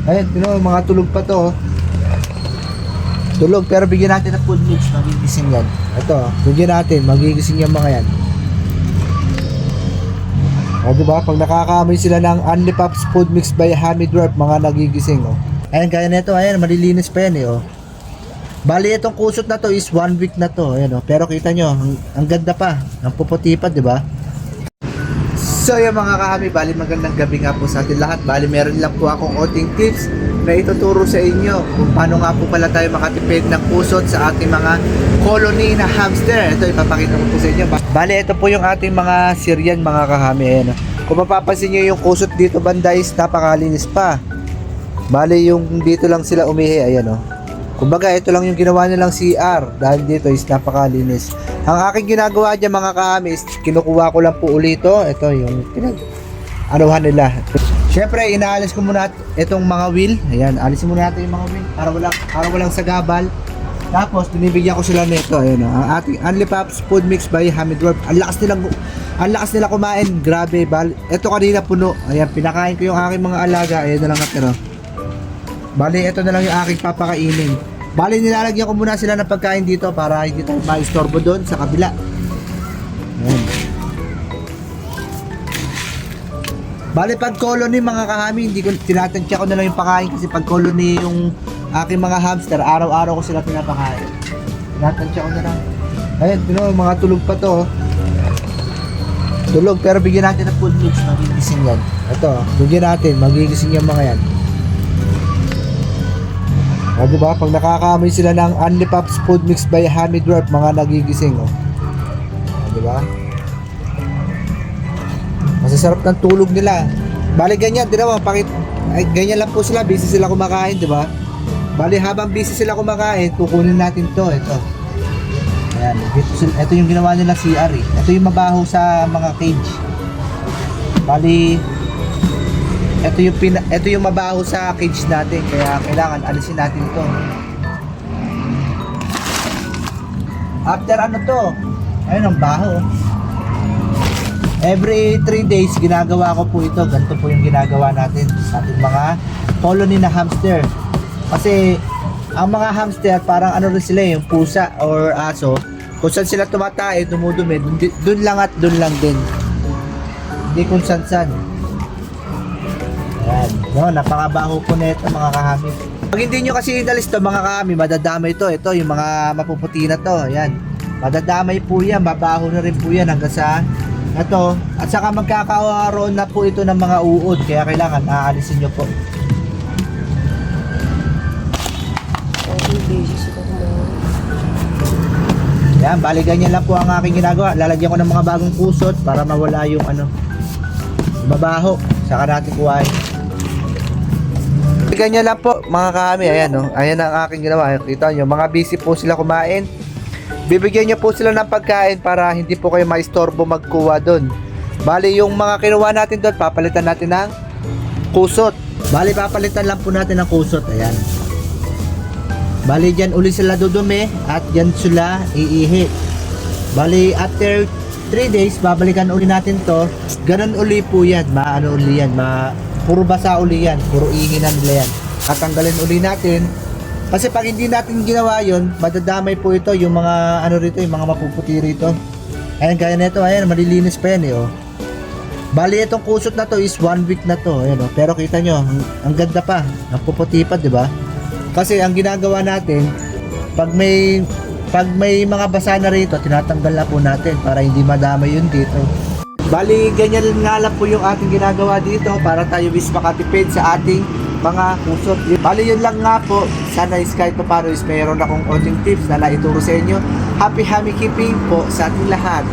Ayun, mga tulog pa to. Tulog, pero bigyan natin ng food mix, magigising yan. Ito, bigyan natin, magigising yung mga yan. O, diba? Pag nakakaamoy sila ng Only Pops Food Mix by Hammy Dwarf, mga nagigising, oh. Ayan, gaya nito, ayan, malilinis pa yan, eh, oh. Bali, itong kusot na to is 1 week na to, ayan, oh. Pero kita nyo, ang ganda pa, ang puputi pa, diba? So yung mga kahami, bali magandang gabi nga po sa atin lahat. Bali meron lang po akong konting tips na ituturo sa inyo kung paano nga po pala tayo makatipid ng kusot sa ating mga colony na hamster. Ito ipapakita ko po sa inyo. Bali ito po yung ating mga Syrian mga kahami. Ayan. Kung mapapansin nyo yung kusot dito banda is napakalinis pa. Bali yung dito lang sila umihi. Ayan o. Kumbaga ito lang yung ginawa nilang CR dahil dito is napakalinis. Ang aking ginagawa dyan mga kahami is kinukuha ko lang po ulit ito. Ito yung anuhan nila. Syempre inaalis ko muna itong mga wheel. Ayan, alisin muna natin yung mga wheel para walang sagabal. Tapos binibigyan ko sila nito. Ayan, ang ating Only Pops Food Mix by Hammy Dwarf. Ang lakas nila kumain. Grabe. Ito kanina puno. Ayan, pinakain ko yung aking mga alaga. Ayan na lang natira. Bali, ito na lang yung aking papakainin. Bali, nilalagyan ko muna sila ng pagkain dito para hindi tayo ma-istorbo doon sa kabila. Ayan. Bali, pag colony mga kahami, hindi ko tinatansya ko na lang yung pakain kasi pag colony yung aking mga hamster, araw-araw ko sila pinapakain. Tinatansya ko na lang. Ayan, mga tulog pa to. Tulog, pero bigyan natin ng food mix, magigising yan. Ito, bigyan natin, magigising yung mga yan. O, diba? Pag nakakaamoy sila ng Only Pops Food Mix by Hammy Dwarf, mga nagigising, oh. O, diba? Masasarap ng tulog nila. Bali, ganyan, diba? Ganyan lang po sila, busy sila kumakain, diba? Bali, habang busy sila kumakain, kukunin natin to, ito. Ayan, ito yung ginawa nila CR, eh. Ito yung mabaho sa mga cage. Bali, ito yung mabaho sa cage natin kaya kailangan alisin natin ito. After ano to? Ayun ang baho. Every 3 days ginagawa ko po ito. Ganito po yung ginagawa natin sa ating mga colony na hamster. Kasi ang mga hamster parang ano rin sila yung pusa or aso. Kung saan sila tumatae, dumudumi, dun lang at dun lang din. Hindi kung saan. Ayan, no, napakabaho po na ito mga kahami. Pag hindi nyo kasi inalis to mga kahami, madadamay to. Ito yung mga mapuputi na to. Ayan, madadamay po yan, mabaho na rin po yan hanggang sa ito. At saka magkakaroon na po ito ng mga uod, kaya kailangan aalisin nyo po. Ayan, bali ganyan lang po ang aking ginagawa. Lalagyan ko ng mga bagong kusot para mawala yung mabaho. Saka natin kuhain. Ganyan lang po mga kahami. Ayan, no? Ayan ang aking ginawa. Kita nyo, mga busy po sila kumain. Bibigyan nyo po sila ng pagkain para hindi po kayo maistorbo magkuha doon. Bali yung mga kinuha natin doon, papalitan natin ng kusot. Bali papalitan lang po natin ng kusot. Ayan. Bali dyan uli sila dudumi at dyan sila iihi. Bali after 3 days, babalikan uli natin to. Ganun uli po yan. Maano uli yan. Puro basa uli yan. Puro ihinan nila yan. Tatanggalin uli natin. Kasi pag hindi natin ginawa yun, madadamay po ito. Yung mga rito, yung mga mapuputi rito. Ayan, kaya nito. Ayan, malilinis pa yan eh. Oh. Bali, itong kusot na to is 1 week na to. Ayan, oh. Pero kita nyo, ang ganda pa. Ang puputi pa, diba? Kasi ang ginagawa natin, pag may mga basa na rito, tinatanggal na po natin para hindi madamay yun dito. Bali, ganyan nga lang po yung ating ginagawa dito para tayo is makatipid sa ating mga kusot. Bali, yun lang nga po. Sana is kahit pa paano is mayroon akong konting tips na naituro sa inyo. Happy hammy keeping po sa ating lahat.